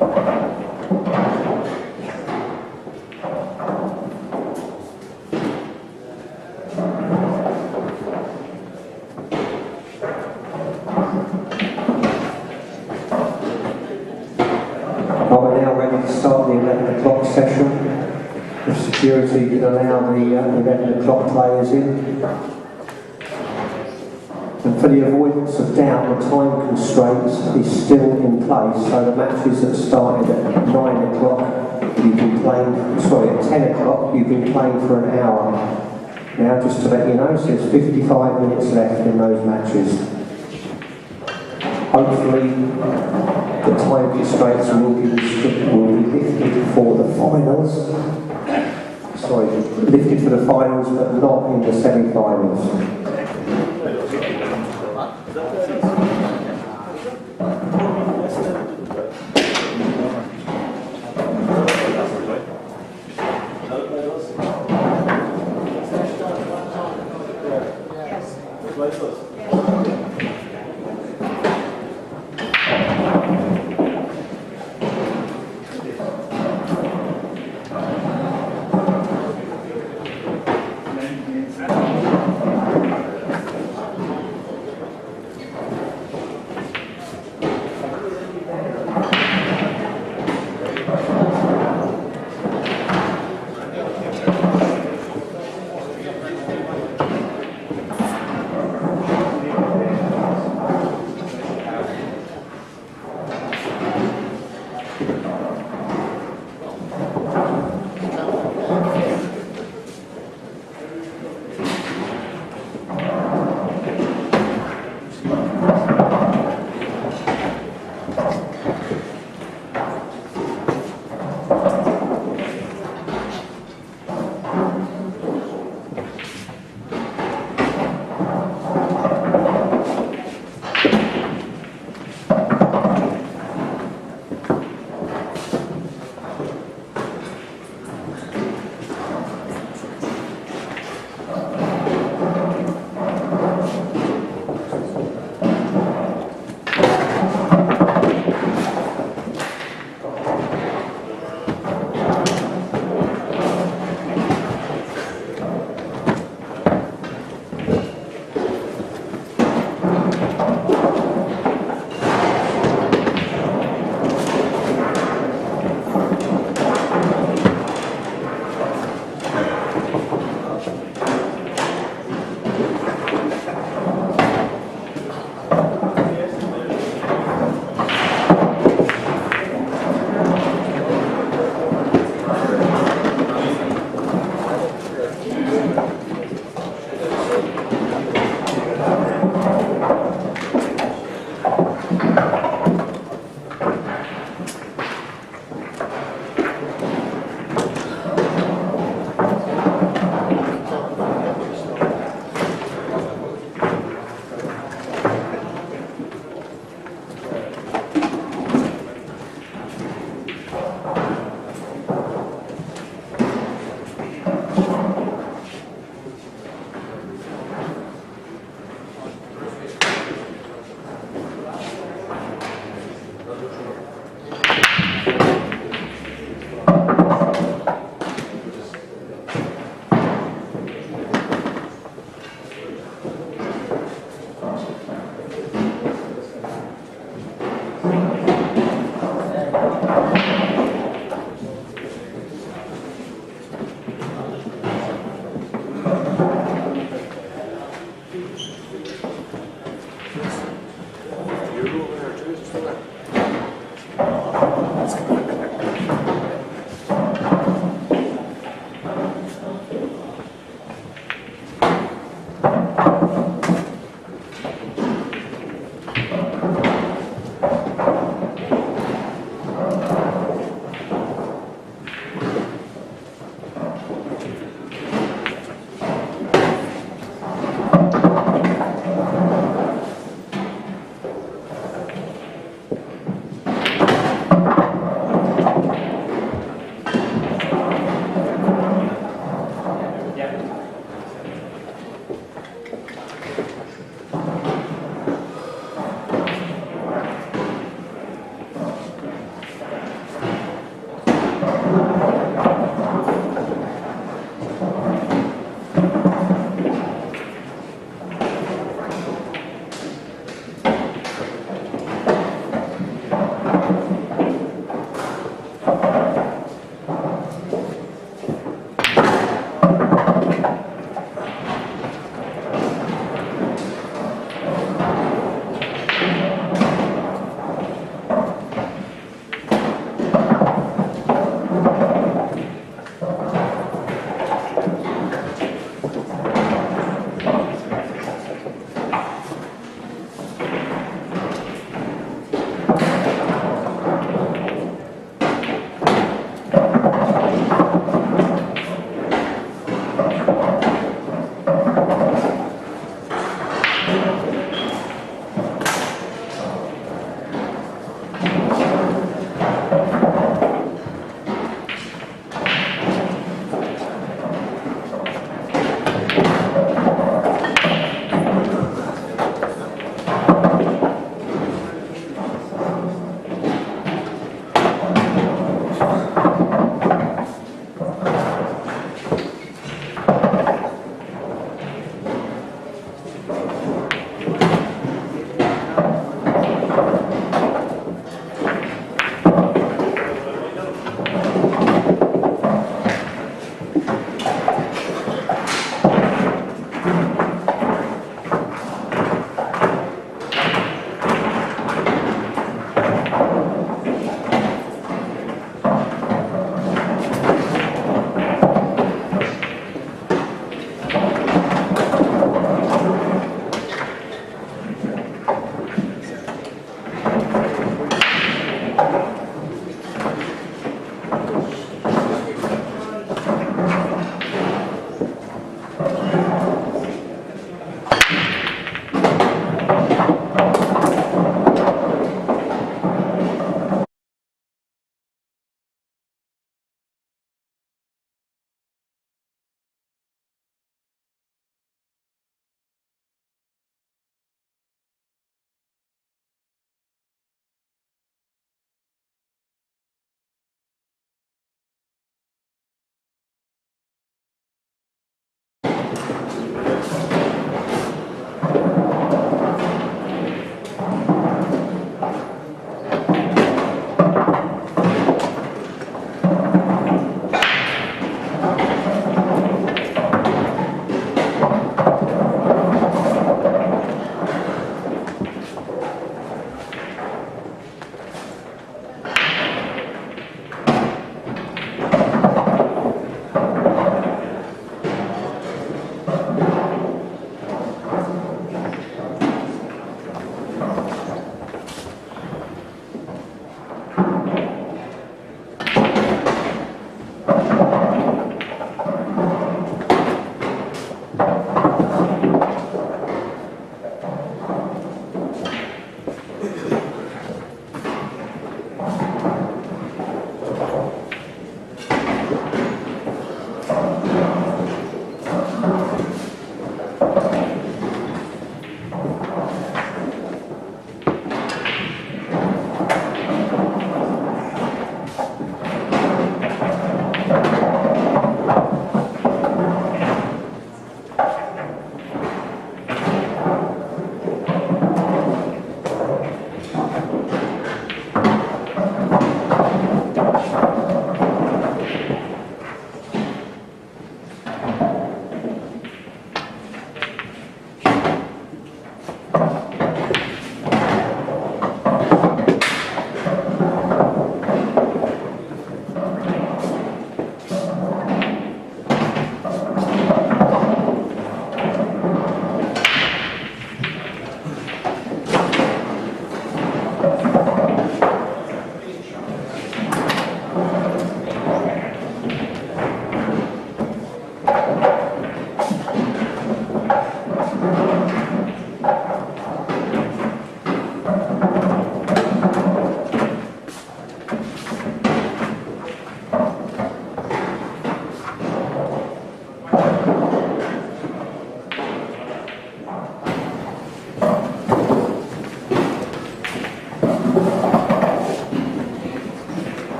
We're now ready to start the 11 o'clock session. If security can allow the 11 o'clock players in. And for the avoidance of doubt, the time constraints is still in place, so the matches that started at 9 o'clock, you've been playing, at 10 o'clock, you've been playing for an hour. Now, just to let you know, so there's 55 minutes left in those matches. Hopefully, the time constraints will be lifted for the finals. Lifted for the finals, but not in the semi-finals.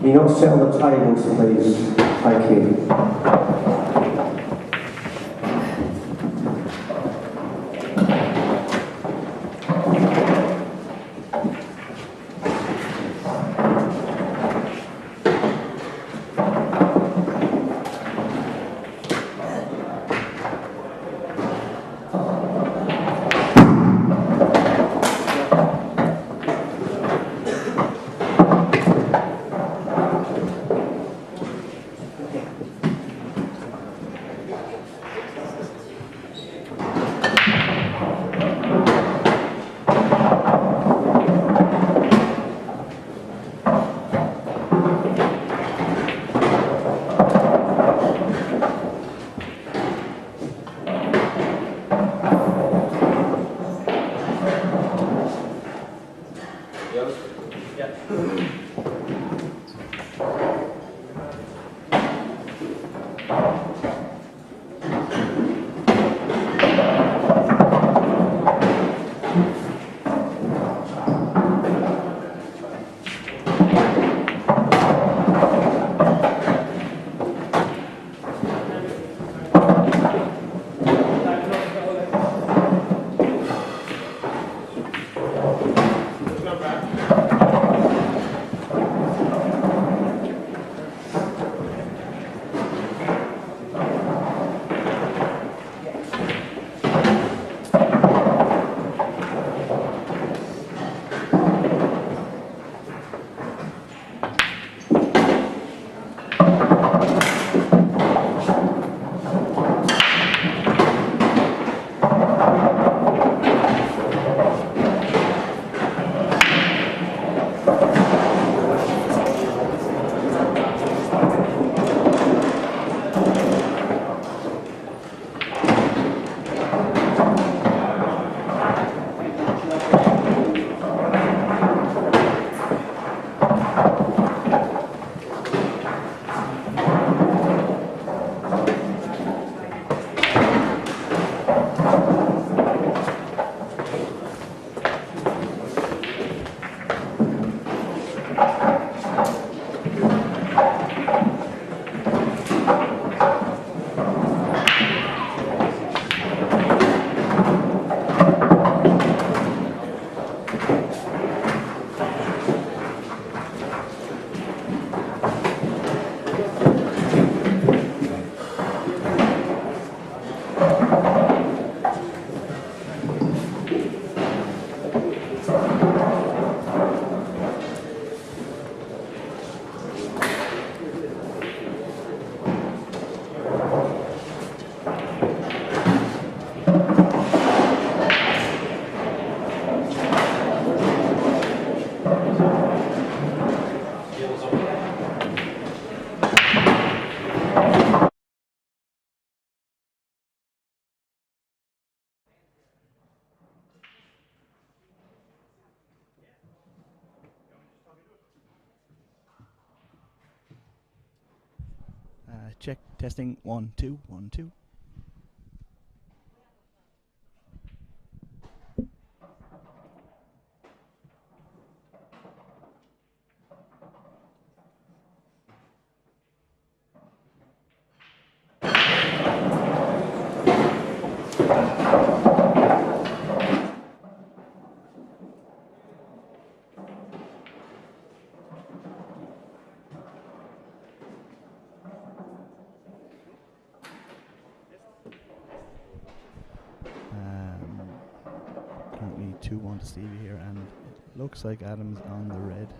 Can you not sit on the tables, please? Thank you. Check, testing, 1, 2, 1, 2. Currently 2-1 to Stevie here, and it looks like Adam's on the red.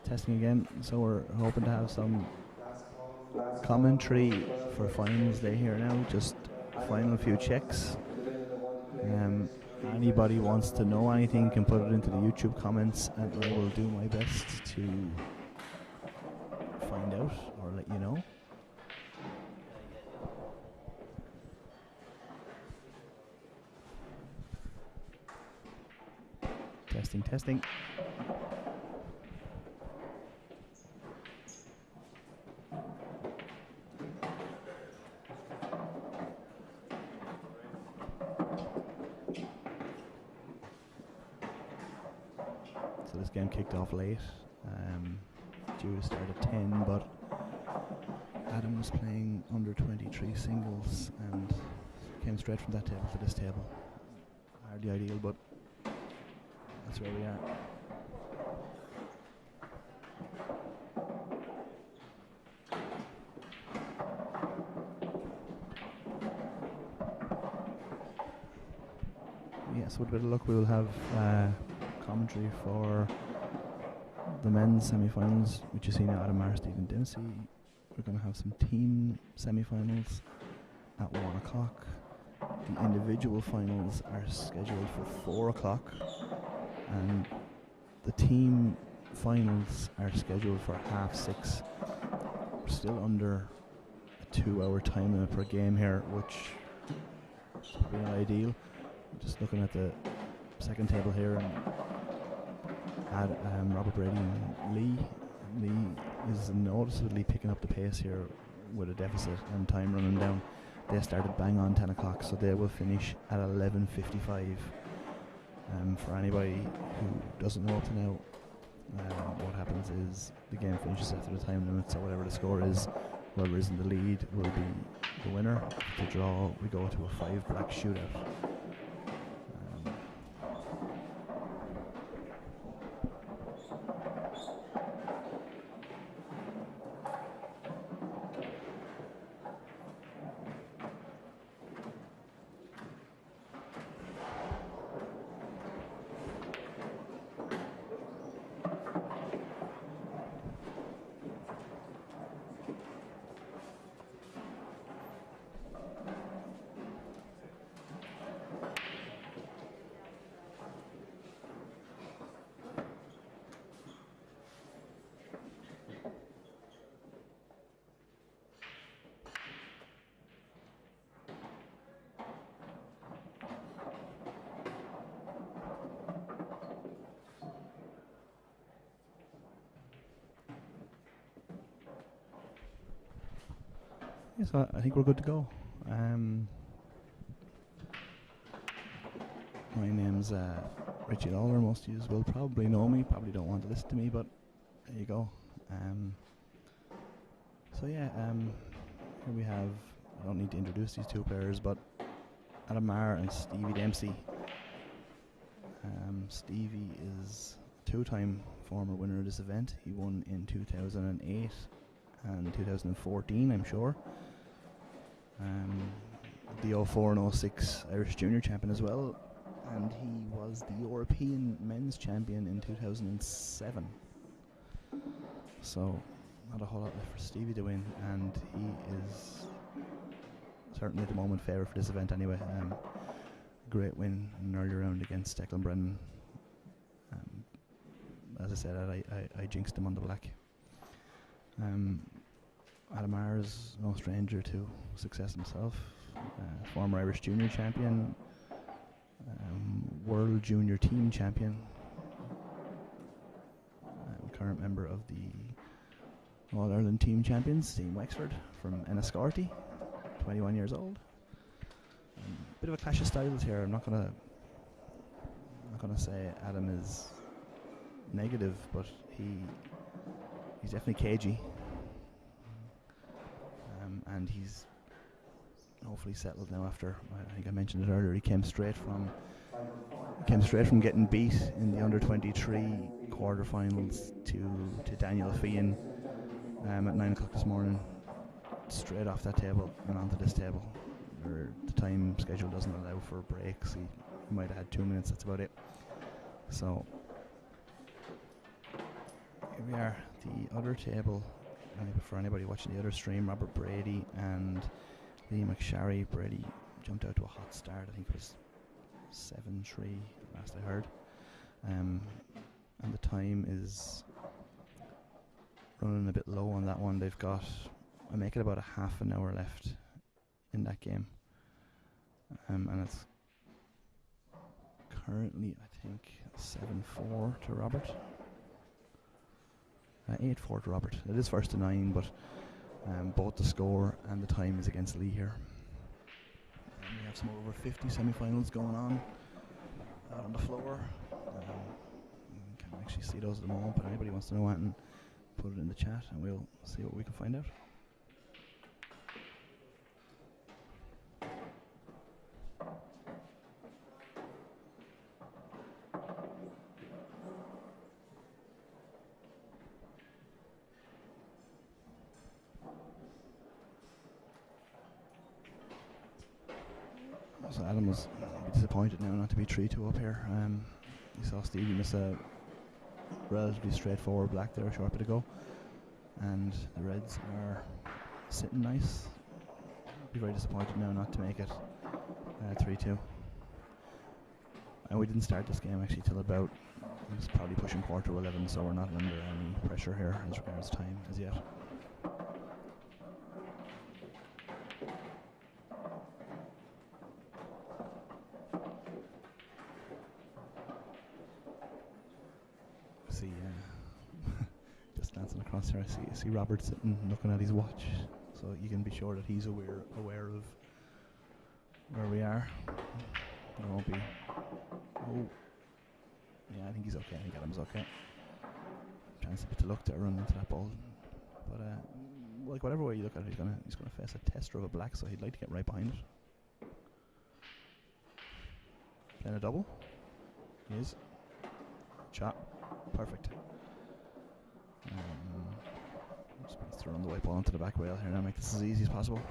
testing again. So we're hoping to have some commentary for finals day here now. Just final few checks. Anybody wants to know anything can put it into the YouTube comments, and I will do my best to find out or let you know. Testing, testing. So this game kicked off late, due to start at 10, but Adam was playing under 23 singles and came straight from that table to this table. Hardly ideal, but that's where we are. Yes, with a bit of luck we will have commentary for the men's semi-finals, which you see now. Maher, Dempsey. We're going to have some team semi-finals at 1 o'clock. The individual finals are scheduled for 4 o'clock, and the team finals are scheduled for 6:30. We're still under a 2-hour time limit per game here, which is probably not ideal. Just looking at the second table here, and Robert Brady and Lee. Lee is noticeably picking up the pace here with a deficit and time running down. They started bang on 10 o'clock, so they will finish at 11:55. For anybody who doesn't know up to now, what happens is the game finishes after the time limit, so whatever the score is, whoever is in the lead will be the winner. To draw, we go to a 5-black shootout. Yes, I think we're good to go. My name's Richie Lawler. Most of you will probably know me, probably don't want to listen to me, but there you go. So yeah, here we have, I don't need to introduce these two players, but Maher and Stevie Dempsey. Stevie is a 2-time former winner of this event. He won in 2008 and 2014, I'm sure. The 04 and 06 Irish Junior Champion as well, and he was the European Men's Champion in 2007. So not a whole lot left for Stevie to win, and he is certainly at the moment favourite for this event anyway. Great win in an early round against Declan Brennan. As I said, I jinxed him on the black. Maher is no stranger to success himself. Former Irish Junior Champion, World Junior Team Champion, current member of the All-Ireland Team Champions, Team Wexford from Enniscorthy, 21 years old. Bit of a clash of styles here. I'm not gonna say Adam is negative, but he's definitely cagey. And he's hopefully settled now after, I think I mentioned it earlier, he came straight from getting beat in the under-23 quarterfinals to Daniel Fian at 9 o'clock this morning, straight off that table and onto this table, where the time schedule doesn't allow for breaks. He might have had 2 minutes, that's about it. So Here we are, the other table. For anybody watching the other stream, Robert Brady and Lee McSharry. Brady jumped out to a hot start. I think it was 7-3 last I heard. And the time is running a bit low on that one. They've got, I make it about a half an hour left in that game. And it's currently, I think, 7-4 to Robert. 8-4 to Robert. It is first to 9, but both the score and the time is against Lee here. We have some over 50 semi-finals going on out on the floor. Can't actually see those at the moment, but anybody wants to know anything, put it in the chat and we'll see what we can find out. So Adam was disappointed now not to be 3-2 up here. You saw Stevie miss a relatively straightforward black there a short bit ago, and the Reds are sitting nice. Be very disappointed now not to make it 3-2. And we didn't start this game actually till about, it was probably pushing 11, so we're not under any pressure here as regards time as yet. Just glancing across here, I see Robert sitting looking at his watch, so you can be sure that he's aware of where we are. There won't be. Oh, yeah, I think he's okay. I think Adam's okay. Chance to look to run into that ball, but like whatever way you look at it, he's gonna face a tester of a black, so he'd like to get right behind it. Playing a double. He is. Shot. Perfect. Just supposed to run the white ball into the back rail here now, make this as easy as possible.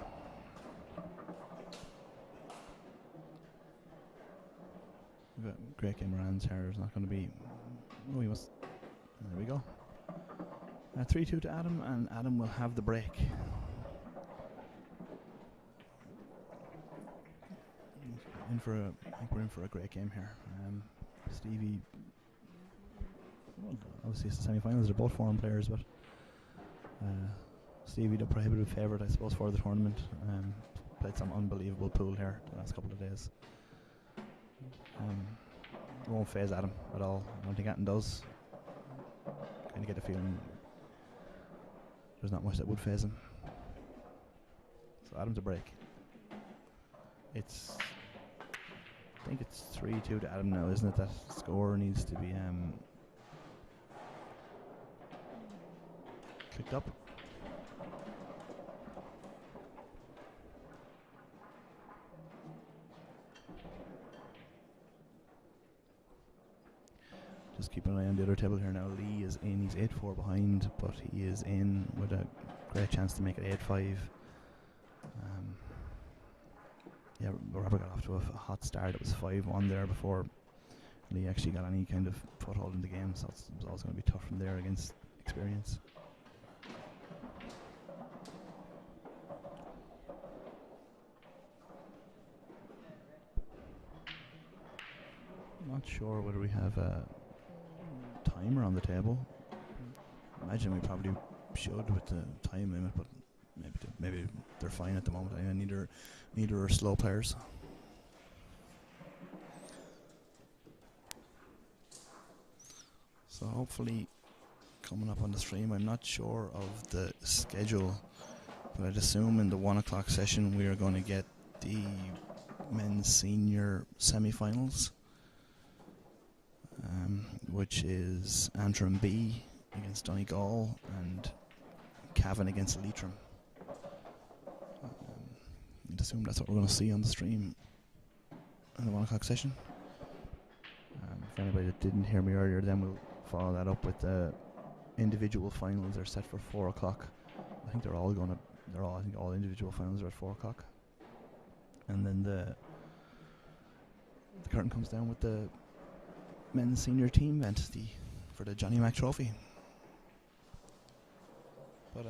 We've got great game around here. There's not going to be. Oh, he must. There we go. 3-2 to Adam, and Adam will have the break. I think we're in for a great game here. Stevie. Obviously, it's the semi-finals. They're both foreign players, but Stevie, the prohibitive favourite, I suppose, for the tournament. Played some unbelievable pool here the last couple of days. It won't phase Adam at all. I don't think Adam does. Kind of get the feeling there's not much that would phase him. So Adam's a break. I think it's 3-2 to Adam now, isn't it? That score needs to be clicked up. Just keep an eye on the other table here now. Lee is in, he's 8-4 behind, but he is in with a great chance to make it 8-5. Yeah, Robert got off to a hot start. It was 5-1 there before Lee actually got any kind of foothold in the game, so it was always going to be tough from there against experience. Not sure whether we have a timer on the table. Imagine we probably should with the time limit, but maybe they're fine at the moment. Neither are slow players. So hopefully coming up on the stream, I'm not sure of the schedule, but I'd assume in the 1 o'clock session we are going to get the men's senior semi-finals, which is Antrim B against Donegal and Cavan against Leitrim. I'd assume that's what we're going to see on the stream in the 1 o'clock session. For anybody that didn't hear me earlier, then we'll follow that up with the individual finals. Are set for 4 o'clock. I think I think all individual finals are at 4 o'clock. And then the curtain comes down with the men's senior team event for the Johnny Mac Trophy. But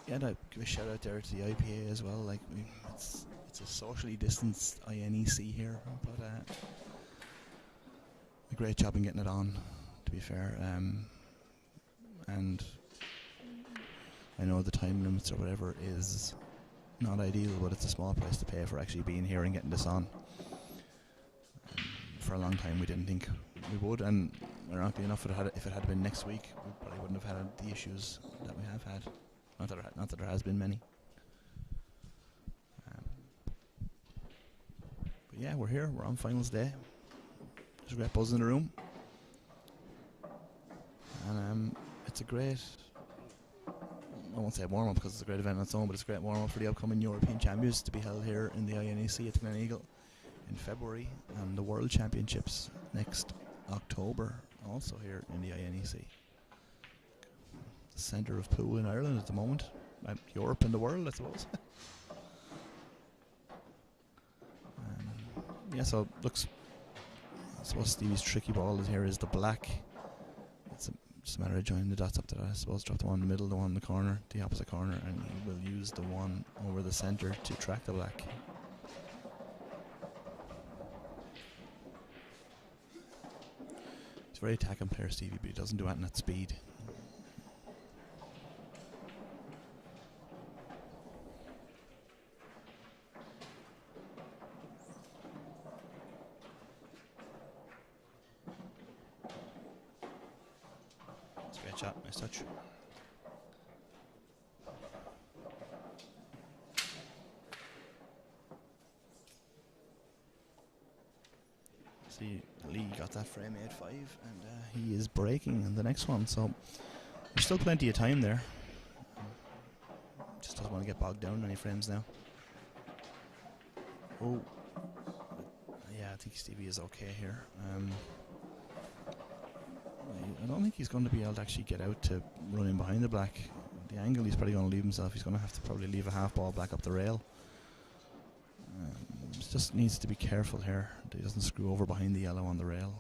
yeah, to give a shout out there to the IPA as well. Like it's a socially distanced INEC here, but a great job in getting it on, to be fair. And I know the time limits or whatever is not ideal, but it's a small price to pay for actually being here and getting this on. For a long time we didn't think we would, and ironically enough, if it had been next week, we probably wouldn't have had the issues that we have had. Not that there has been many. But yeah, we're here. We're on finals day. There's a great buzz in the room, and it's a great, I won't say warm up because it's a great event on its own, but it's a great warm up for the upcoming European Champions to be held here in the INEC at Glen Eagle in February, and the World Championships next October, also here in the INEC. The centre of pool in Ireland at the moment, Europe and the world, I suppose. Yeah, so looks. I suppose Stevie's tricky ball is here is the black. It's just a matter of joining the dots up to that. I suppose drop the one in the middle, the one in the corner, the opposite corner, and he will use the one over the centre to track the black. He's a very attacking player, Stevie, but he doesn't do anything at speed. That's a great shot, nice touch. See, Lee got that frame 8-5, and he is breaking in the next one, so there's still plenty of time there. Just doesn't want to get bogged down in any frames now. Oh, yeah, I think Stevie is okay here. I don't think he's going to be able to actually get out to run in behind the black. The angle he's probably going to leave himself, he's going to have to probably leave a half ball back up the rail. Just needs to be careful here that he doesn't screw over behind the yellow on the rail.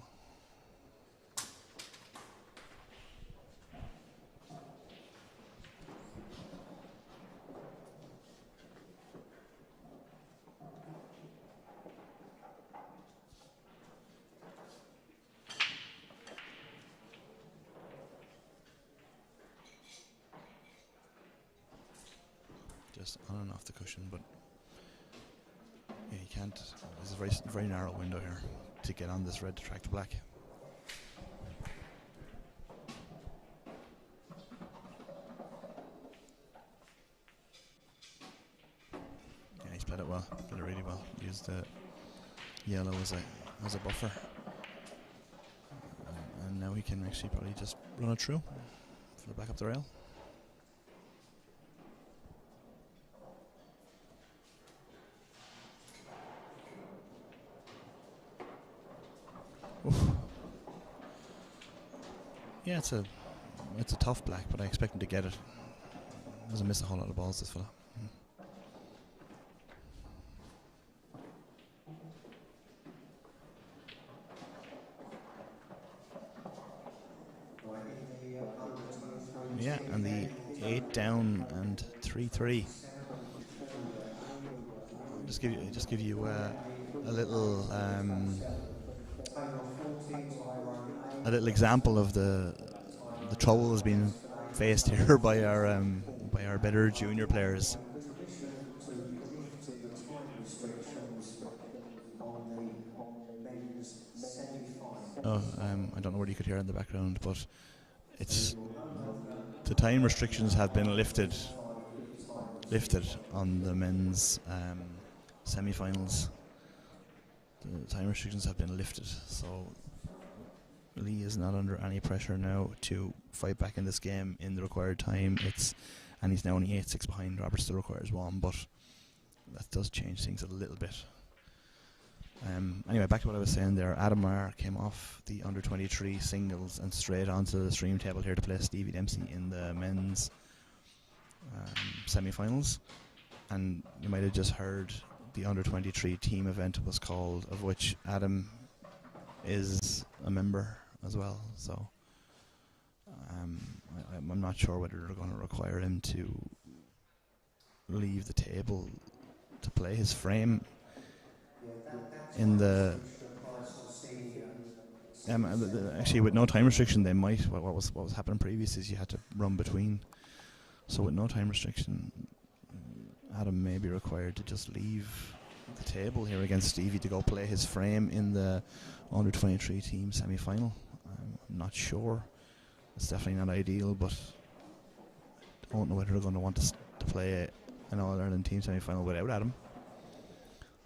Just on and off the cushion, but yeah, he can't. There's a very narrow window here to get on this red to track the black. Yeah, he's played it well. Played it really well. Used the yellow as a buffer, and now he can actually probably just run it through for the back up the rail. Oof. Yeah, it's a tough black, but I expect him to get it. Doesn't miss a whole lot of balls, this fella. Yeah, and the 8 down and 3-3. Just give you a little example of the trouble that's been faced here by our better junior players. Oh, I don't know whether you could hear it in the background, but the time restrictions have been lifted on the men's semi-finals. The time restrictions have been lifted, so Lee is not under any pressure now to fight back in this game in the required time. And he's now only 8-6 behind. Robert still requires 1, but that does change things a little bit. Anyway, back to what I was saying there. Adam Maher came off the under-23 singles and straight onto the stream table here to play Stevie Dempsey in the men's semi-finals. And you might have just heard the under-23 team event was called, of which Adam is a member as well. So I'm not sure whether they're going to require him to leave the table to play his frame in the. Actually, with no time restriction, they might. What was happening previous is you had to run between. So with no time restriction, Adam may be required to just leave the table here against Stevie to go play his frame in the under 23 team semi-final. I'm not sure. It's definitely not ideal, but I don't know whether they're going to want to play an All-Ireland team semi-final without Adam.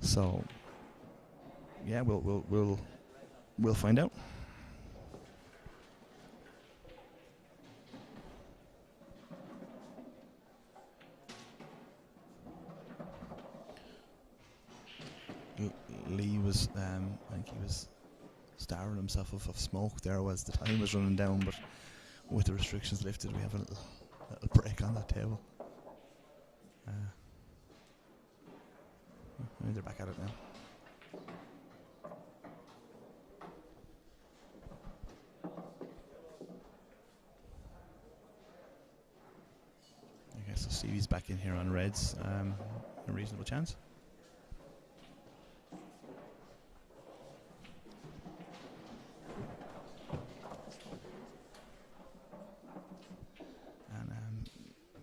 So yeah, we'll find out. Lee was, I think he was starving himself of smoke there as the time was running down, but with the restrictions lifted, we have a little break on that table. They're back at it now. Okay, so Stevie's back in here on reds. A reasonable chance.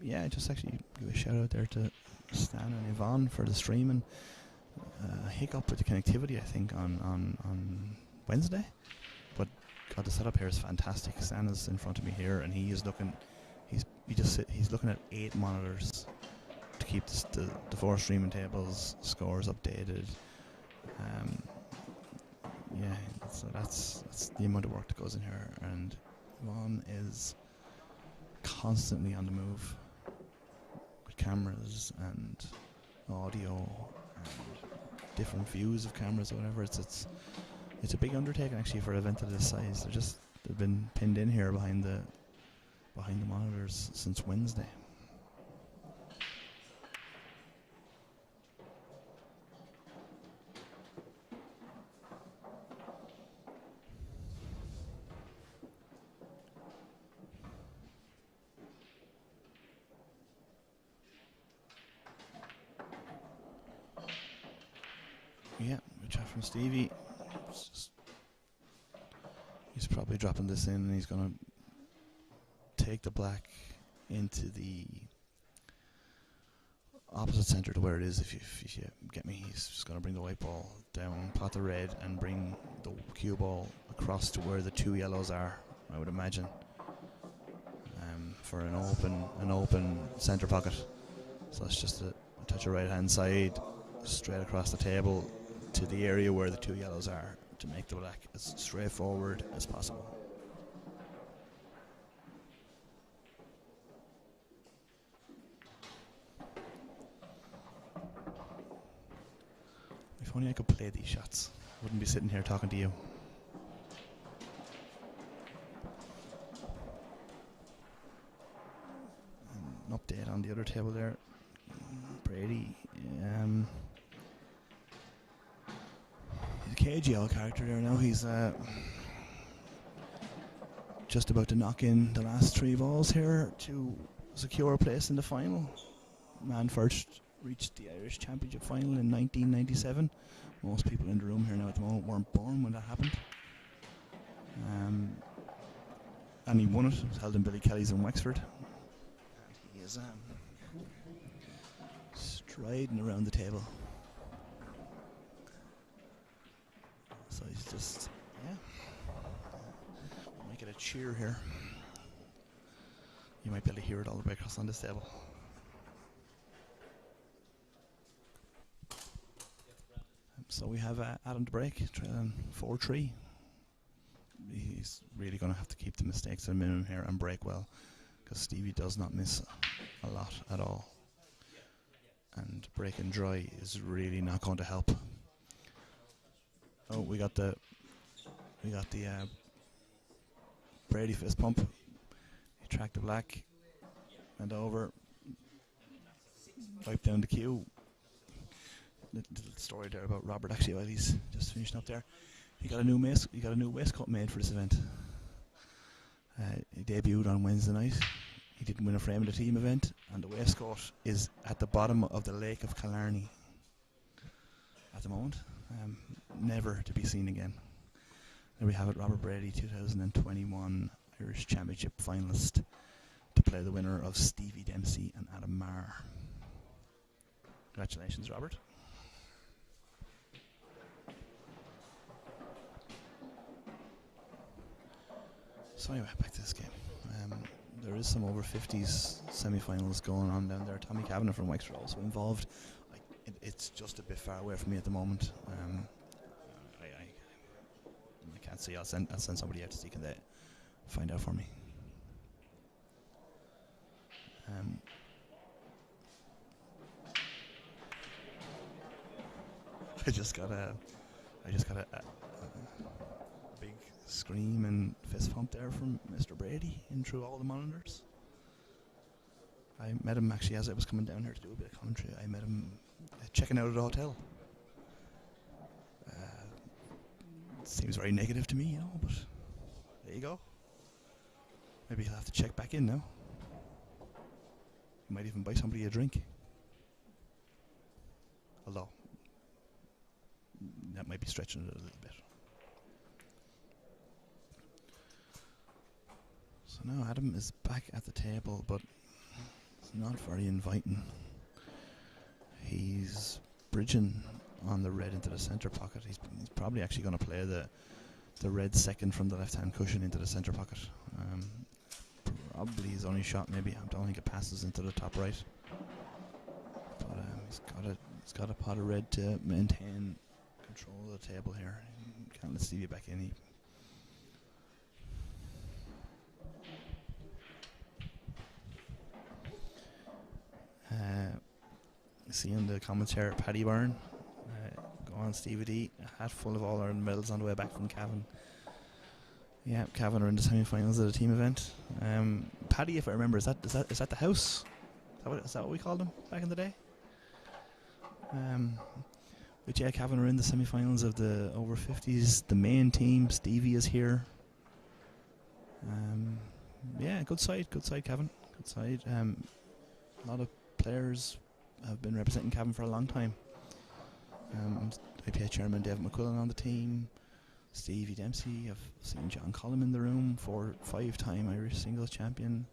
Yeah, just actually give a shout out there to Stan and Yvonne for the streaming. Hiccup with the connectivity, I think, on Wednesday, but God, the setup here is fantastic. Stan is in front of me here, and he is looking. He's looking at 8 monitors to keep the 4 streaming tables scores updated. Yeah, so that's the amount of work that goes in here, and Yvonne is constantly on the move with cameras and audio and different views of cameras or whatever. It's a big undertaking actually for an event of this size. They've been pinned in here behind the monitors since Wednesday. Yeah, a chat from Stevie. He's probably dropping this in, and he's going to take the black into the opposite centre to where it is, if you get me. He's just going to bring the white ball down, pot the red, and bring the cue ball across to where the 2 yellows are, I would imagine, for an open centre pocket. So it's just a touch of right hand side, straight across the table to the area where the 2 yellows are, to make the black as straightforward as possible. If only I could play these shots, I wouldn't be sitting here talking to you. An update on the other table there. Brady, he's a KGL character there now. He's just about to knock in the last 3 balls here to secure a place in the final. Man first reached the Irish Championship final in 1997. Most people in the room here now at the moment weren't born when that happened. And he won it. It was held in Billy Kelly's in Wexford. And he is striding around the table. So he's just, yeah. We'll make it a cheer here. You might be able to hear it all the way across on this table. So we have Adam to break, trailing 4-3. He's really going to have to keep the mistakes at a minimum here and break well, because Stevie does not miss a lot at all. And breaking dry is really not going to help. Oh, we got the Brady fist pump. He tracked the black, and over, wipe down the cue. Little story there about Robert actually while he's just finishing up there. He got a new waistcoat made for this event. He debuted on Wednesday night. He didn't win a frame in the team event, and the waistcoat is at the bottom of the Lake of Killarney at the moment. Never to be seen again. There we have it, Robert Brady, 2021 Irish Championship finalist, to play the winner of Stevie Dempsey and Adam Maher. Congratulations, Robert. So anyway, back to this game. There is some over 50s semi-finals going on down there. Tommy Kavanagh from Wexford also involved. It's just a bit far away from me at the moment. I can't see. I'll send somebody out to see, can they find out for me. I just got a big scream and fist pump there from Mr. Brady in through all the monitors. I met him actually as I was coming down here to do a bit of commentary. I met him checking out at the hotel. Seems very negative to me, you know, but there you go. Maybe he'll have to check back in now. He might even buy somebody a drink. Although, that might be stretching it a little bit. So now Adam is back at the table, but it's not very inviting. He's bridging on the red into the centre pocket. He's probably actually going to play the red second from the left-hand cushion into the centre pocket. Probably his only shot, maybe. I don't think it passes into the top right. But he's got a pot of red to maintain control of the table here. Can't let Stevie back in. See in the comments here, Paddy Byrne. Go on, Stevie D. A hat full of All-Ireland medals on the way back from Cavan. Yeah, Cavan are in the semi-finals of the team event. Paddy, if I remember, is that the house? Is that what we called him back in the day? But yeah, Cavan are in the semi-finals of the over 50s. The main team, Stevie is here. Yeah, good side, Cavan. Good side. A lot of players have been representing Cavan for a long time. IPA chairman David McQuillan on the team. Stevie Dempsey. I've seen John Collum in the room, 5-time Irish singles champion.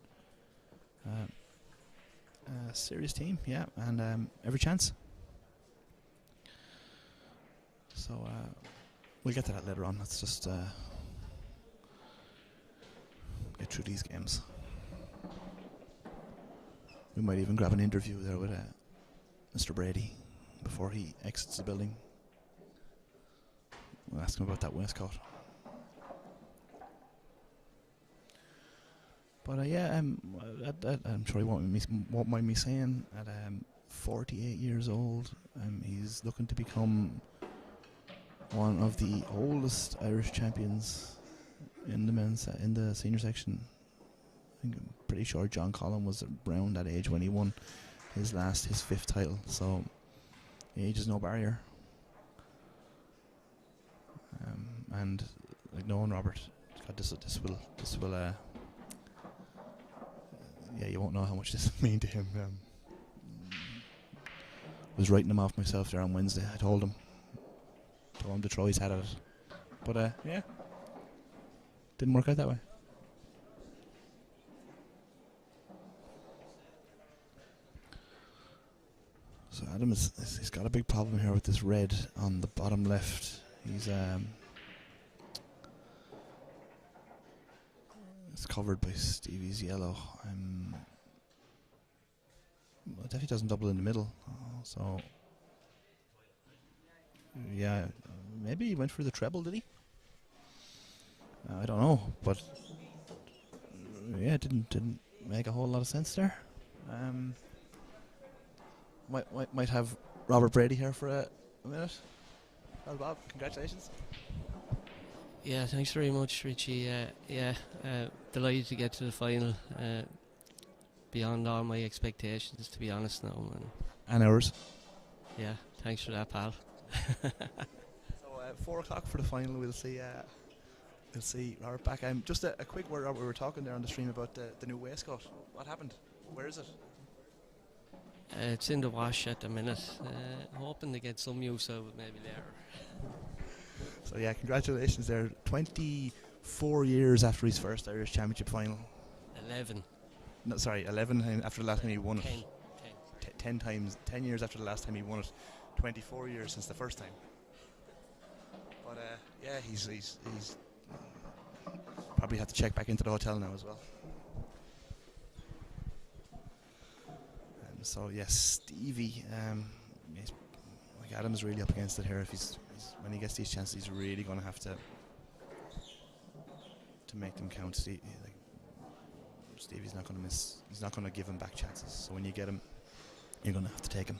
Serious team, yeah, and every chance. So we'll get to that later on. Let's just get through these games. We might even grab an interview there with Mr. Brady before he exits the building. We'll ask him about that waistcoat. But yeah, I'm sure he won't mind me saying, at 48 years old, he's looking to become one of the oldest Irish champions in the senior section. I'm pretty sure John Collum was around that age when he won his 5th title. So age is no barrier. And like knowing Robert, God, this will yeah, you won't know how much this will mean to him. Was writing him off myself there on Wednesday. I told him to throw his hat at it, but yeah, didn't work out that way. So Adam he's got a big problem here with this red on the bottom left. He's it's covered by Stevie's yellow. Well, it definitely doesn't double in the middle. So yeah, maybe he went for the treble, did he? I don't know, but yeah, it didn't make a whole lot of sense there. Might have Robert Brady here for a minute. Well, Bob, congratulations. Yeah, thanks very much, Richie. Delighted to get to the final. Beyond all my expectations, to be honest now. And ours. Yeah, thanks for that, pal. So 4 o'clock for the final. We'll see We'll see. Robert back. Just a quick word, Robert. We were talking there on the stream about the new waistcoat. What happened? Where is it? It's in the wash at the minute. Hoping to get some use out of it maybe later. So yeah, congratulations there. 24 years after his first Irish Championship final. 11. No, sorry, 11 after the last time he won 10. it. 10 times. 10 years after the last time he won it. 24 years since the first time. But yeah, he's probably had to check back into the hotel now as well. So yes, Stevie. Like Adam's really up against it here. If he's when he gets these chances, he's really going to have to make them count. Stevie's not going to miss. He's not going to give him back chances. So when you get him, you're going to have to take him.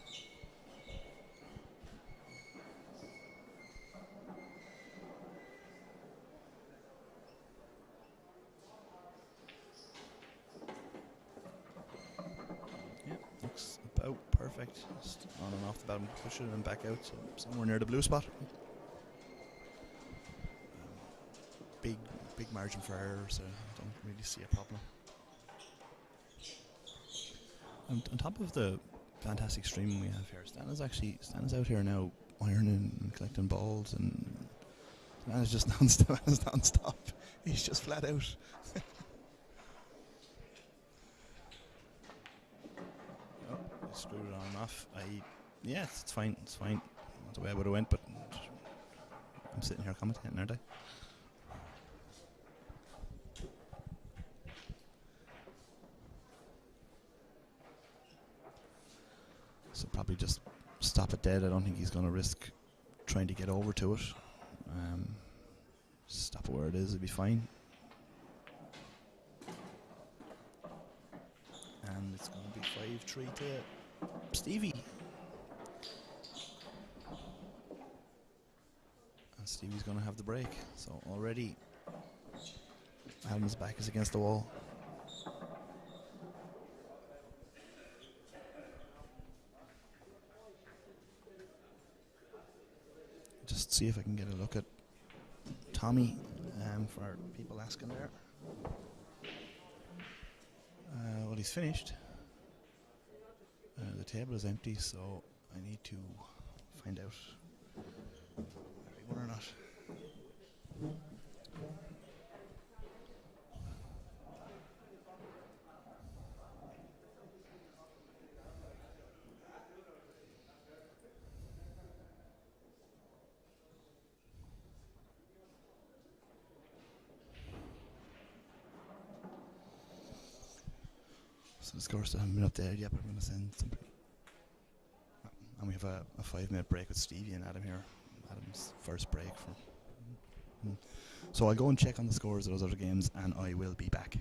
Looks about perfect. Just on and off the bottom, pushing him back out, so somewhere near the blue spot. Big margin for error, so I don't really see a problem. And on top of the fantastic streaming we have here, Stan is out here now ironing and collecting balls, and Stan is just non-stop. He's just flat out. Screwed it on and off. Yeah, it's fine. It's fine. Not the way I would have went, but I'm sitting here commentating, aren't I? So probably just stop it dead. I don't think he's going to risk trying to get over to it. Stop it where it is. It'll be fine. And it's going to be 5-3 to Stevie. And Stevie's going to have the break. So already Adam's back is against the wall. Just see if I can get a look at Tommy for people asking there. Well, he's finished. The table is empty, so I need to find out if he won or not. So the scores still haven't been updated yet, but I'm going to send somebody. And we have a 5-minute break with Stevie and Adam here. Adam's first break. So I'll go and check on the scores of those other games, and I will be back.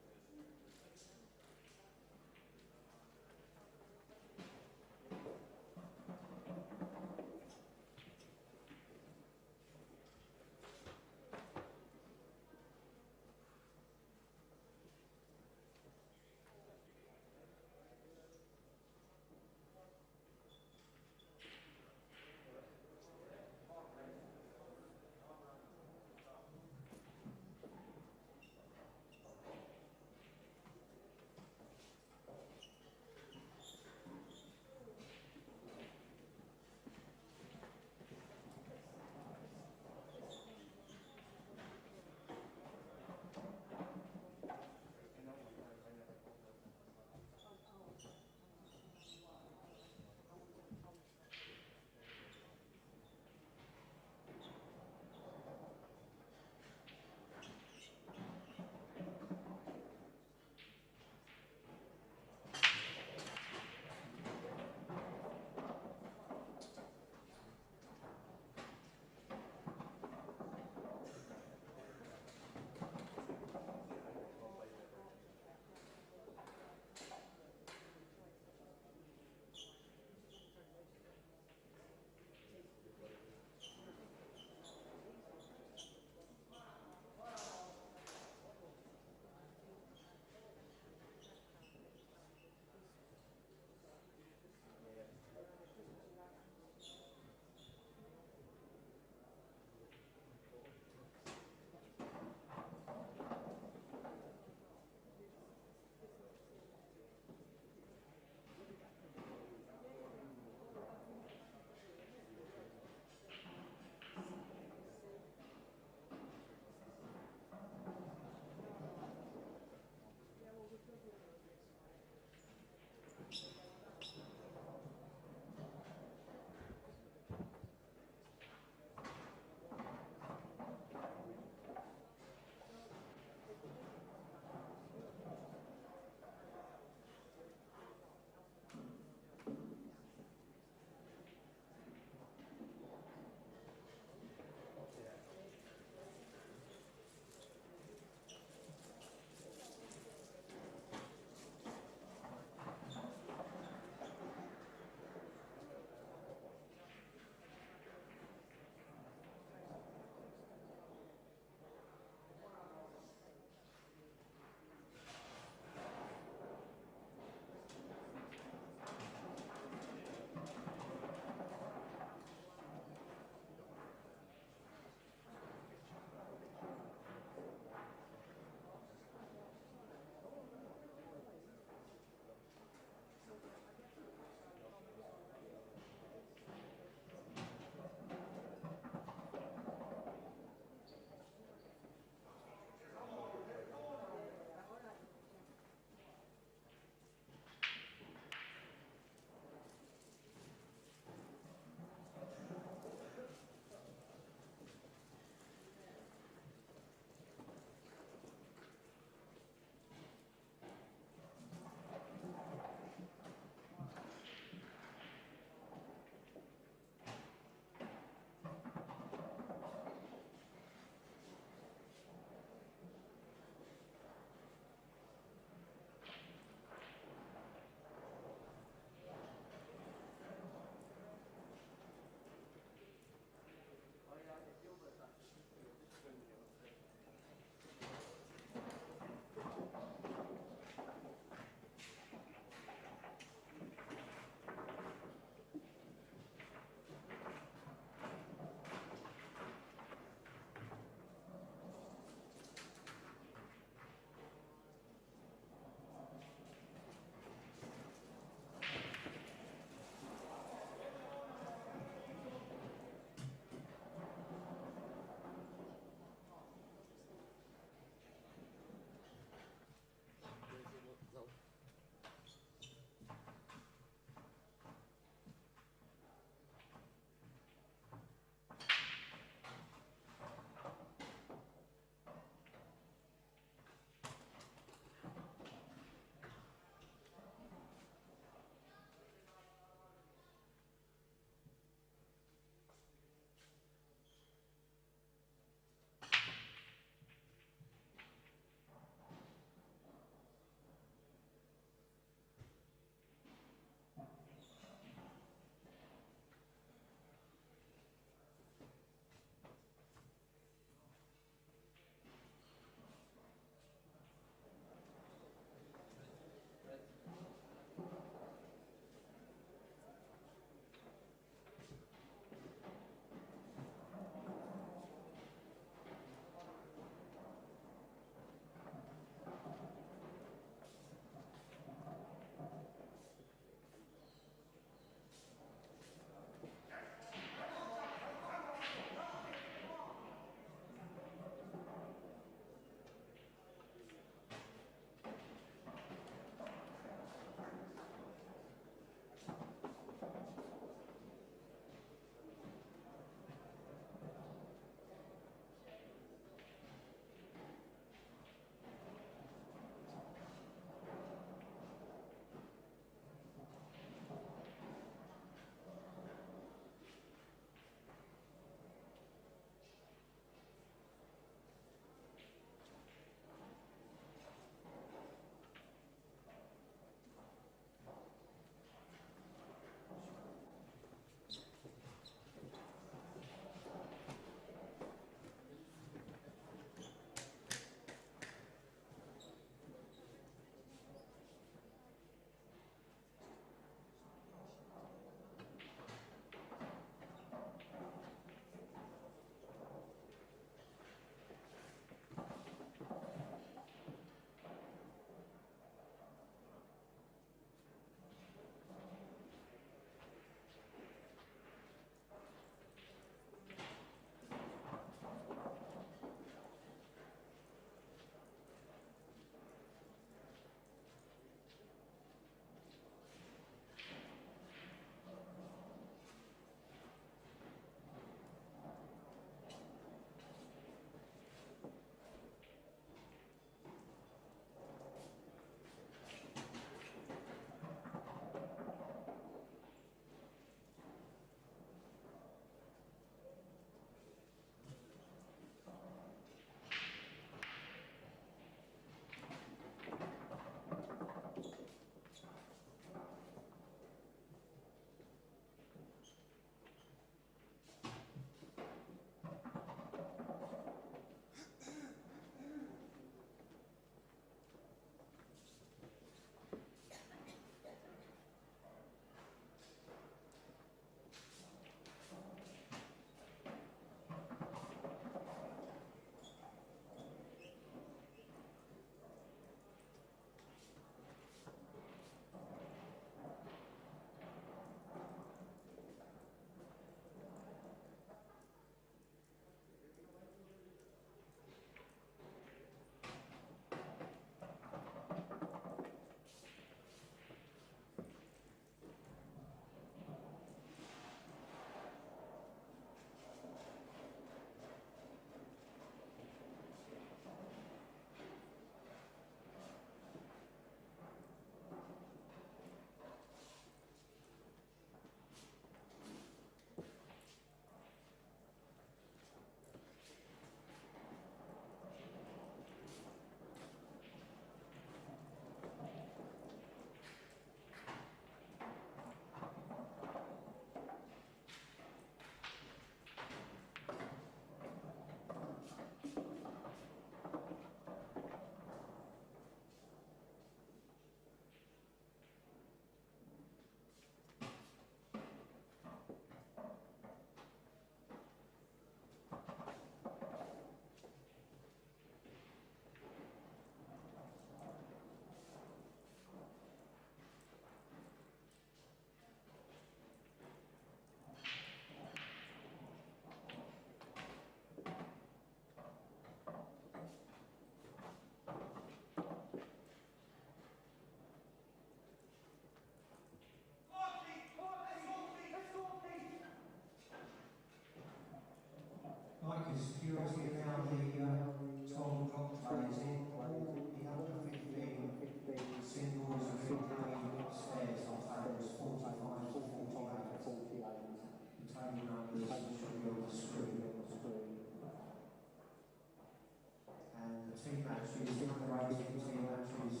team matches, under-18 team matches,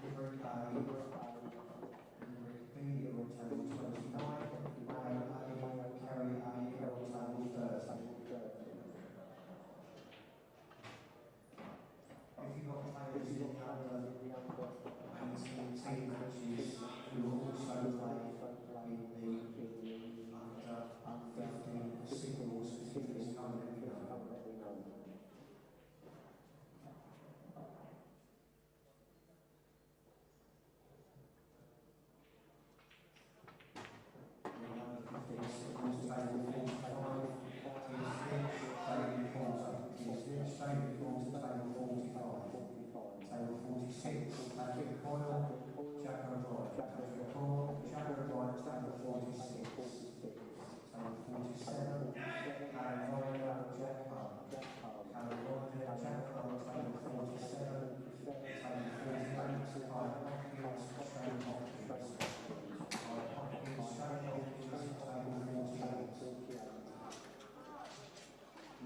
Livery A, Livery B are on table 29, Maher A, Kerry A are on table 30. If you've got players in the under-18 team matches who will also play in the under-15 singles, please come and let me know. Table 46, Patrick Coyle, Jack O'Brien. Patrick Coyle, Jack O'Brien, table 46. Table 47, Harry Ryder, Jack Hull. Harry Ryder, Jack Hull, table 47. Table 48, Kyle Hopkins, Shane Hopkins. Kyle Hopkins, Shane Hopkins, table 48.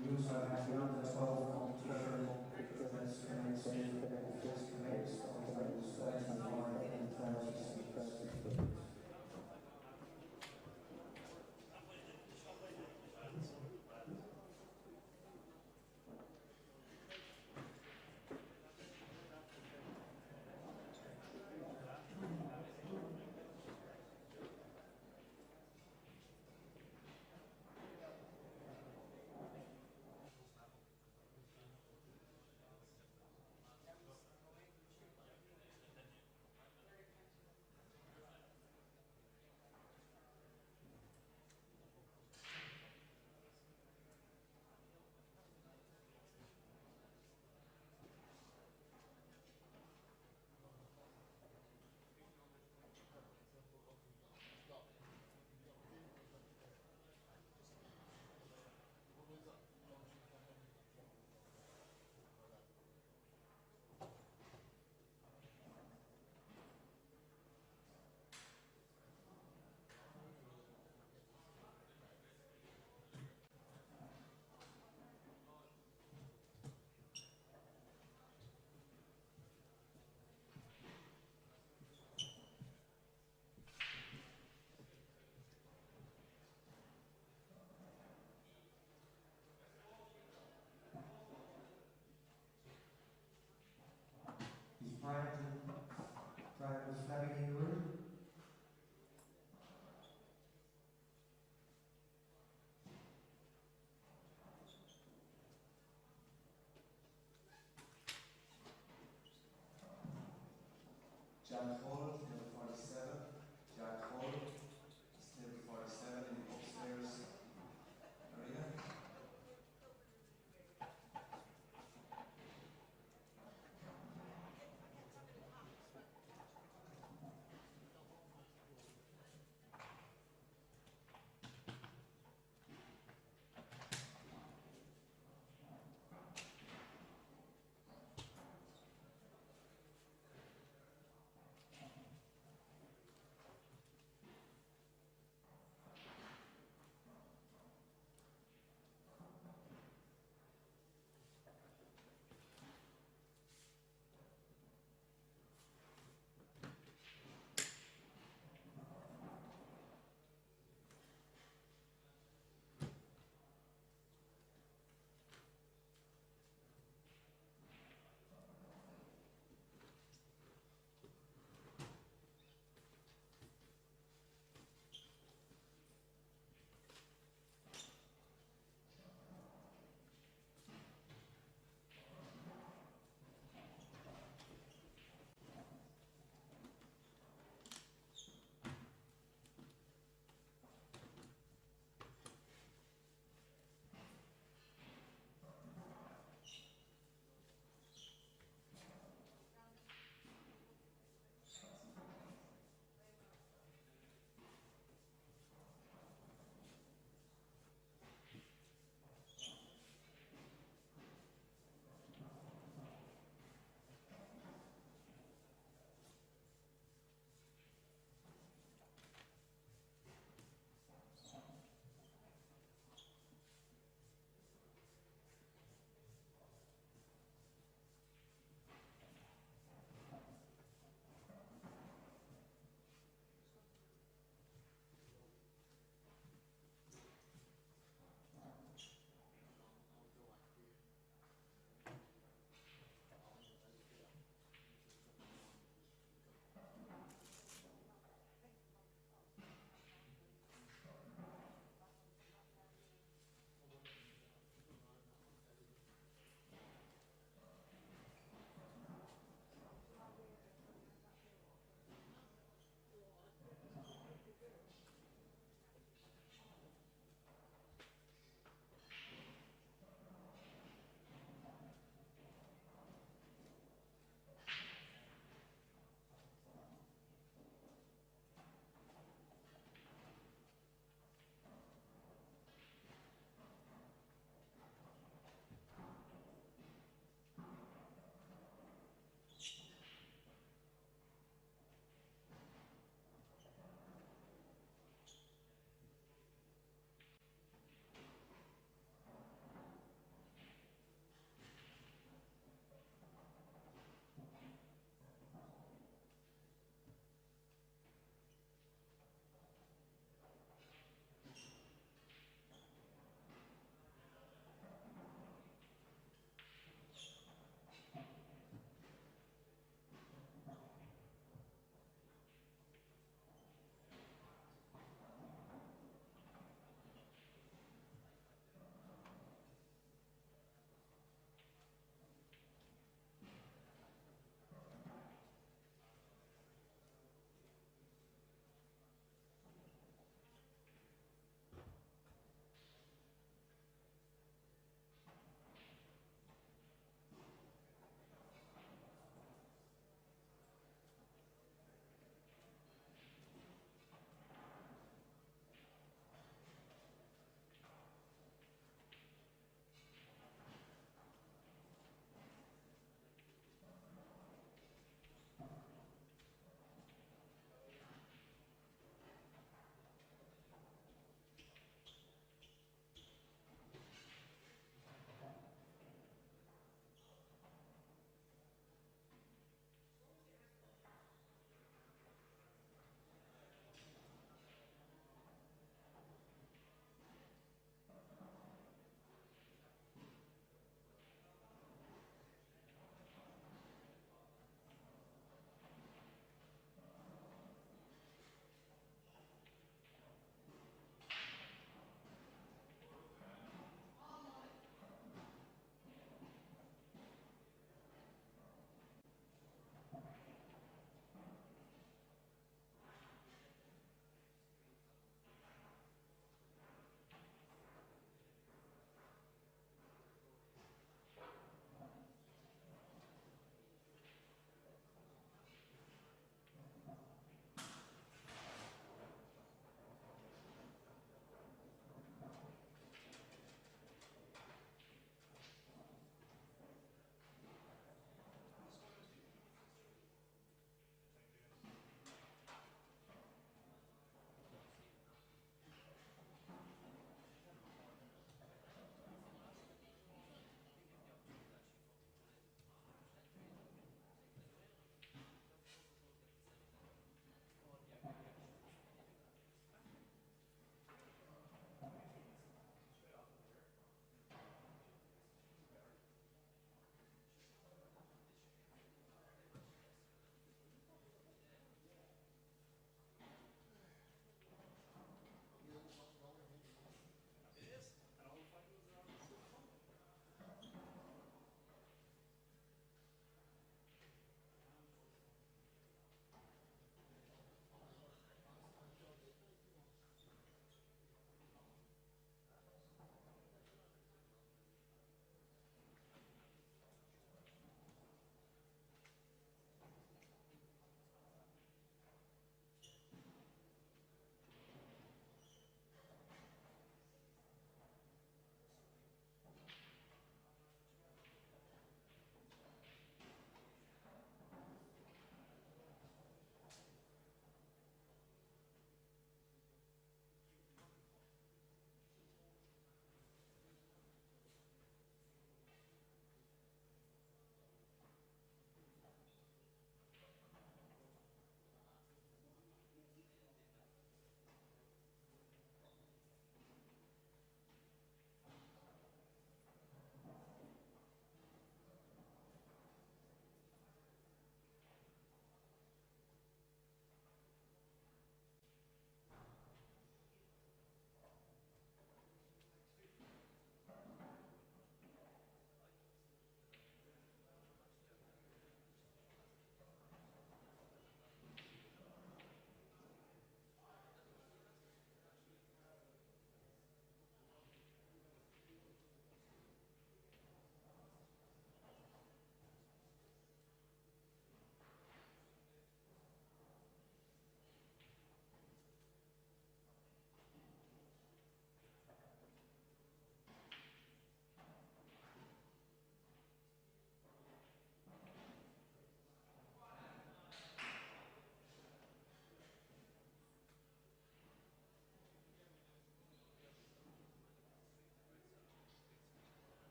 We also have the under 12 competition that's commenced on tables 35 and 36. Is Brandon Fleming in the room? Jack Hall, number 47. Jack Hall, still 47 in the upstairs arena.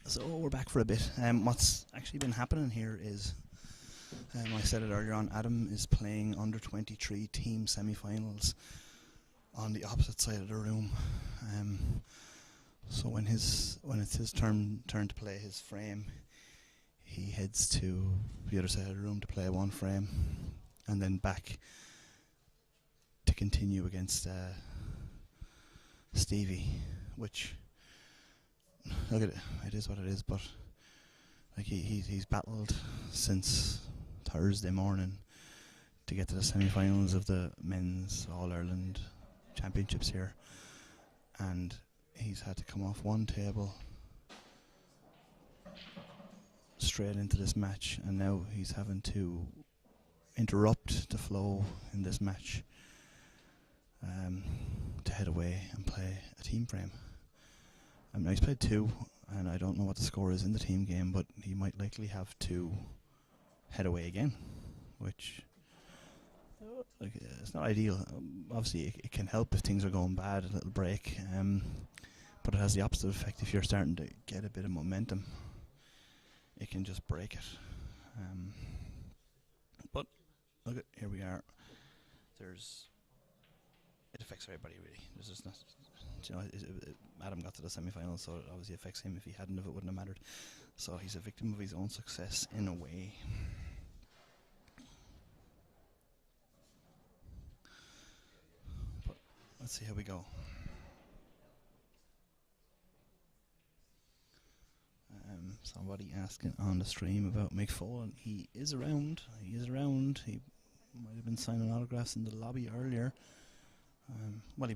So we're back for a bit. What's actually been happening here is, I said it earlier on, Adam is playing under 23 team semi-finals on the opposite side of the room. So when it's his turn to play his frame, he heads to the other side of the room to play one frame, and then back to continue against Stevie, which, look at it, it is what it is, but like he's battled since Thursday morning to get to the semi-finals of the men's All-Ireland Championships here, and he's had to come off one table straight into this match, and now he's having to interrupt the flow in this match to head away and play a team frame. Now he's played two, and I don't know what the score is in the team game, but he might likely have to head away again, which it's not ideal. Obviously it can help if things are going bad, a little break, but it has the opposite effect. If you're starting to get a bit of momentum, it can just break it. But look, here we are. It affects everybody really. There's just not, Adam got to the semi-finals, so it obviously affects him. If he hadn't, it wouldn't have mattered. So he's a victim of his own success in a way. But let's see how we go. Somebody asking on the stream about Mick Foley. He is around. He might have been signing autographs in the lobby earlier. Well, he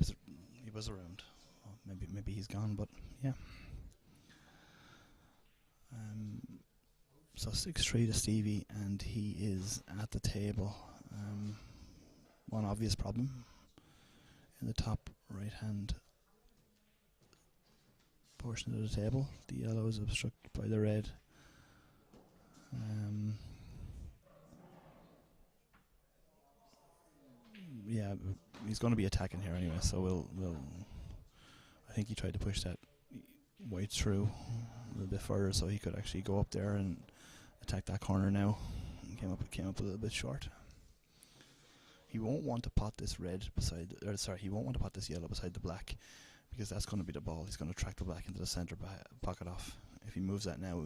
was around. Well, maybe he's gone, but yeah. So 6-3 to Stevie, and he is at the table. One obvious problem in the top right hand portion of the table. The yellow is obstructed by the red. Yeah, he's going to be attacking here anyway, so we'll I think he tried to push that white through a little bit further so he could actually go up there and attack that corner now. Came up a little bit short. He won't want to pot this red beside he won't want to pot this yellow beside the black, because that's going to be the ball. He's going to track the black into the centre pocket off. If he moves that now,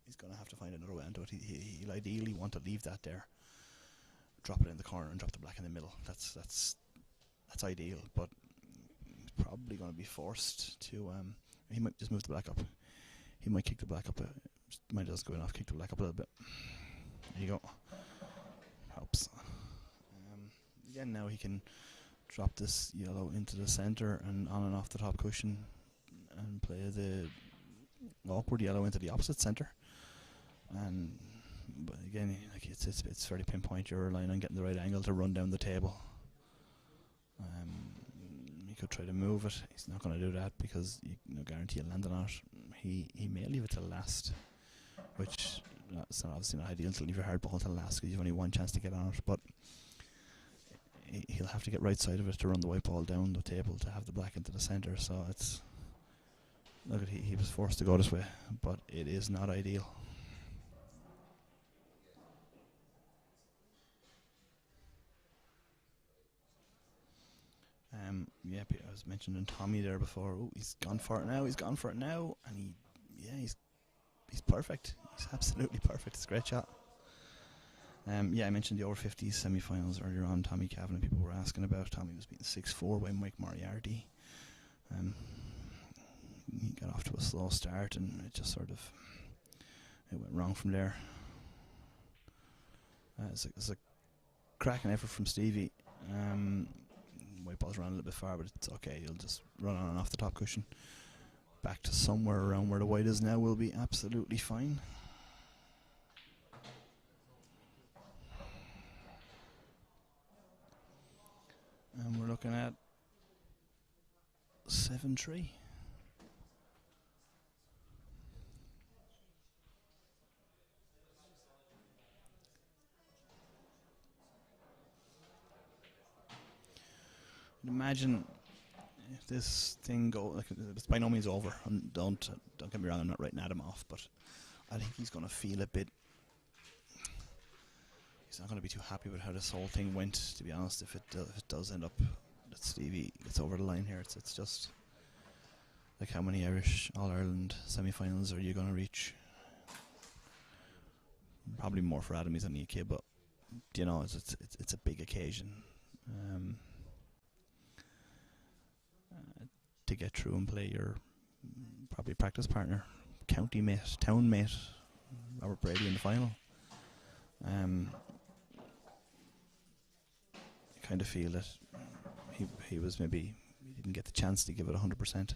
he's going to have to find another way into it. He'll ideally want to leave that there, drop it in the corner and drop the black in the middle. That's ideal, but he's probably going to be forced to he might just move the black up. He might kick the black up, might just go enough, kick the black up a little bit. There you go. Helps. Again, now he can drop this yellow into the centre and on and off the top cushion and play the awkward yellow into the opposite centre. But again, like it's fairly pinpoint. You're relying on getting the right angle to run down the table. He could try to move it. He's not going to do that because you guarantee he'll land on it. He may leave it to last, which it's obviously not ideal to leave your hard ball to last because you've only one chance to get on it. But he'll have to get right side of it to run the white ball down the table to have the black into the centre. So it's he was forced to go this way, but it is not ideal. Yeah, I was mentioning Tommy there before. Oh, he's gone for it now. And he's perfect. He's absolutely perfect. It's a great shot. Yeah, I mentioned the over 50s semi-finals earlier on. Tommy Kavanagh, people were asking about. Tommy was beaten 6-4 by Mike Moriarty. He got off to a slow start, and it just it went wrong from there. It's a cracking effort from Stevie. White ball's run a little bit far, but it's okay. You'll just run on and off the top cushion. Back to somewhere around where the white is now will be absolutely fine. And we're looking at 7-3. Imagine this thing go, like, it's by no means over. And don't get me wrong, I'm not writing Adam off, but I think he's going to feel a bit. He's not going to be too happy with how this whole thing went, to be honest. If it does end up that Stevie gets over the line here, it's just like, how many Irish All-Ireland semi-finals are you going to reach? Probably more for Adam. He's only a kid, but you know, it's a big occasion to get through and play your probably practice partner, county mate, town mate, Robert Brady in the final. I kind of feel that he was maybe, he didn't get the chance to give it 100%.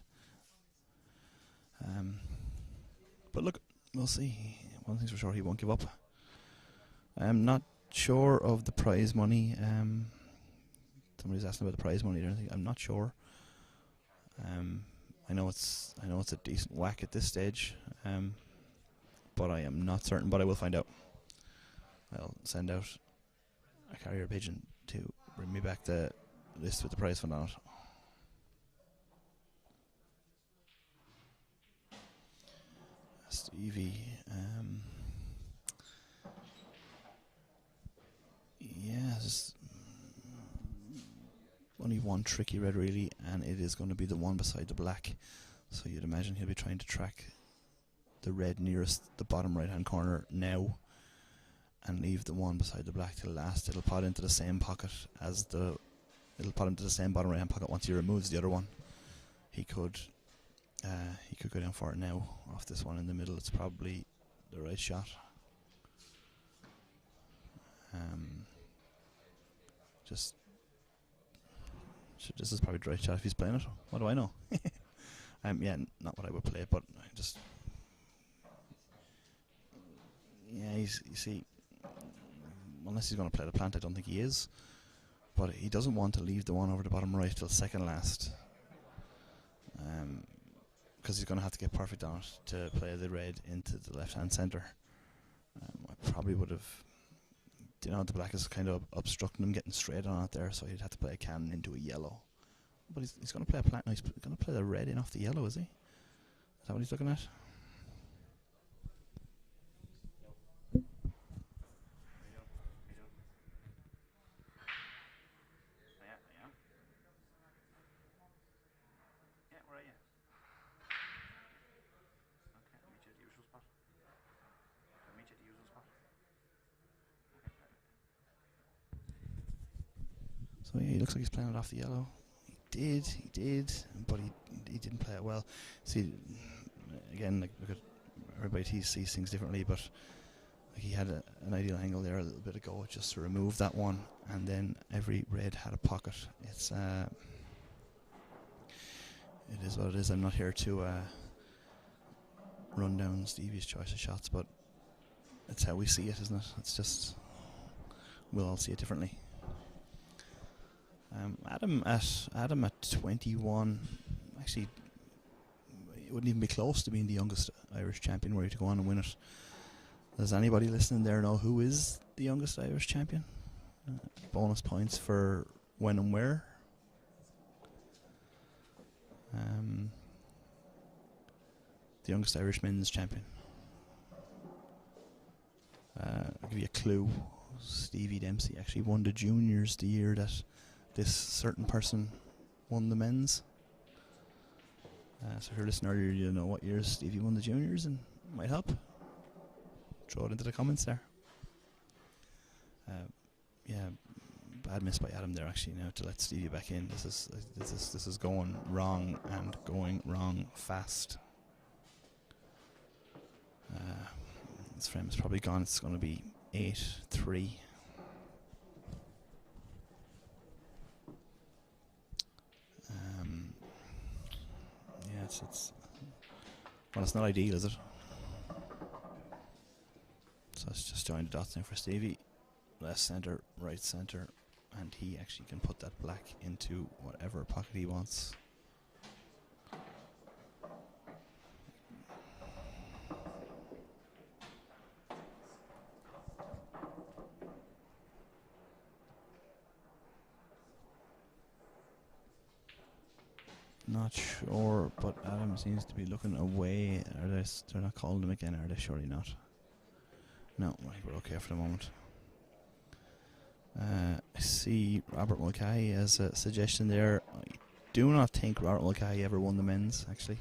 But look, we'll see. One thing's for sure, he won't give up. I'm not sure of the prize money. Somebody's asking about the prize money or anything. I'm not sure. I know it's a decent whack at this stage, but I am not certain. But I will find out. I'll send out a carrier pigeon to bring me back the list with the prize fund on it. Stevie, yeah, just only one tricky red really, and it is going to be the one beside the black. So you'd imagine he'll be trying to track the red nearest the bottom right hand corner now, and leave the one beside the black till last. It'll pot into the same pocket as it'll pot into the same bottom right hand pocket once he removes the other one. He could go down for it now off this one in the middle. It's probably the right shot. This is probably the right shot if he's playing it. What do I know? Yeah, not what I would play, but I just, yeah, you see, unless he's going to play the plant, I don't think he is. But he doesn't want to leave the one over the bottom right till second last, because he's going to have to get perfect on it to play the red into the left-hand centre. I probably would have, you know, the black is kind of obstructing him getting straight on it there, so he'd have to play a cannon into a yellow. But he's going to play a plant. No, he's going to play the red in off the yellow, is he? Is that what he's looking at? So yeah, he looks like he's playing it off the yellow. He did, but he didn't play it well. See, again, like, look at everybody sees things differently, but like, he had an ideal angle there a little bit ago just to remove that one, and then every red had a pocket. It is what it is. I'm not here to run down Stevie's choice of shots, but it's how we see it, isn't it? It's just, we'll all see it differently. Adam at 21, actually, it wouldn't even be close to being the youngest Irish champion were he to go on and win it. Does anybody listening there know who is the youngest Irish champion? Bonus points for when and where. The youngest Irish men's champion. I'll give you a clue. Stevie Dempsey actually won the juniors the year that this certain person won the men's. So if you're listening earlier, you know what years Stevie won the juniors, and it might help. Throw it into the comments there. Yeah, bad miss by Adam there actually now to let Stevie back in. This is going wrong, and going wrong fast. This frame is probably gone. It's going to be 8-3. Yeah, it's not ideal, is it? So let's just join the dots now for Stevie. Left centre, right centre, and he actually can put that black into whatever pocket he wants. Not sure, but Adam seems to be looking away. They're not calling him again, are they? Surely not. No, I think we're okay for the moment. I see Robert Mulcahy as a suggestion there. I do not think Robert Mulcahy ever won the men's, actually.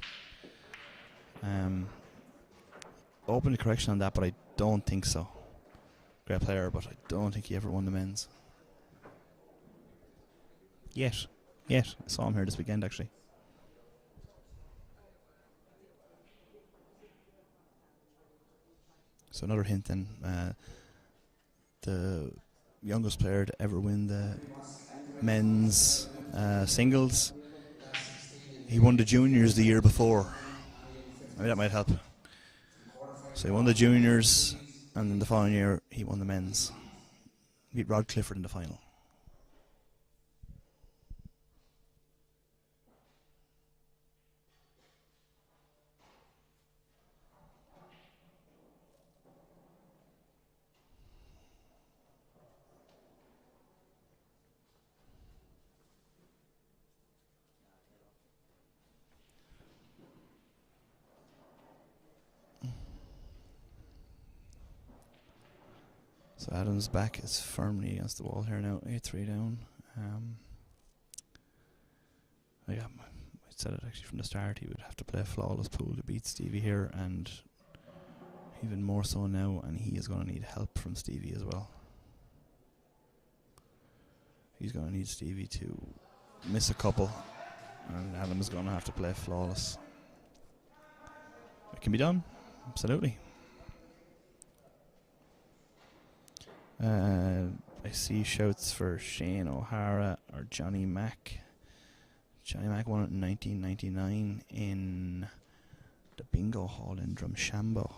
Open to correction on that, but I don't think so. Great player, but I don't think he ever won the men's. Yet. I saw him here this weekend, actually. So another hint then. The youngest player to ever win the men's singles. He won the juniors the year before. Maybe that might help. So he won the juniors, and then the following year he won the men's. Beat Rod Clifford in the final. So Adam's back is firmly against the wall here now, 8-3 down. I said it actually from the start, he would have to play a flawless pool to beat Stevie here, and even more so now, and he is going to need help from Stevie as well. He's going to need Stevie to miss a couple, and Adam is going to have to play flawless. It can be done, absolutely. I see shouts for Shane O'Hara or Johnny Mack. Johnny Mack won it in 1999 in the Bingo Hall in Drumshanbo.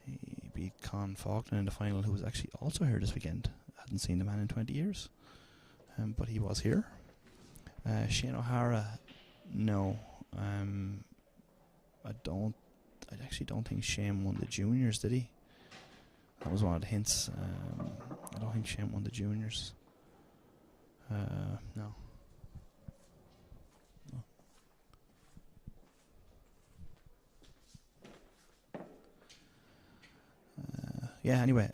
He beat Con Faulkner in the final, who was actually also here this weekend. I hadn't seen the man in 20 years, but he was here. Shane O'Hara, no. I actually don't think Shane won the juniors, did he? That was one of the hints. I don't think Shane won the juniors. No. Yeah, anyway,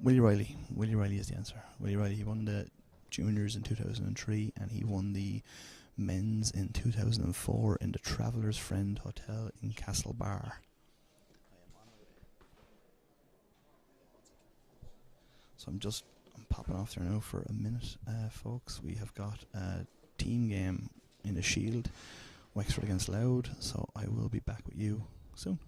Willie Riley. Willie Riley is the answer. Willie Riley, he won the juniors in 2003, and he won the men's in 2004 in the Traveller's Friend Hotel in Castlebar. So I'm popping off there now for a minute, folks. We have got a team game in the Shield, Wexford against Louth, so I will be back with you soon.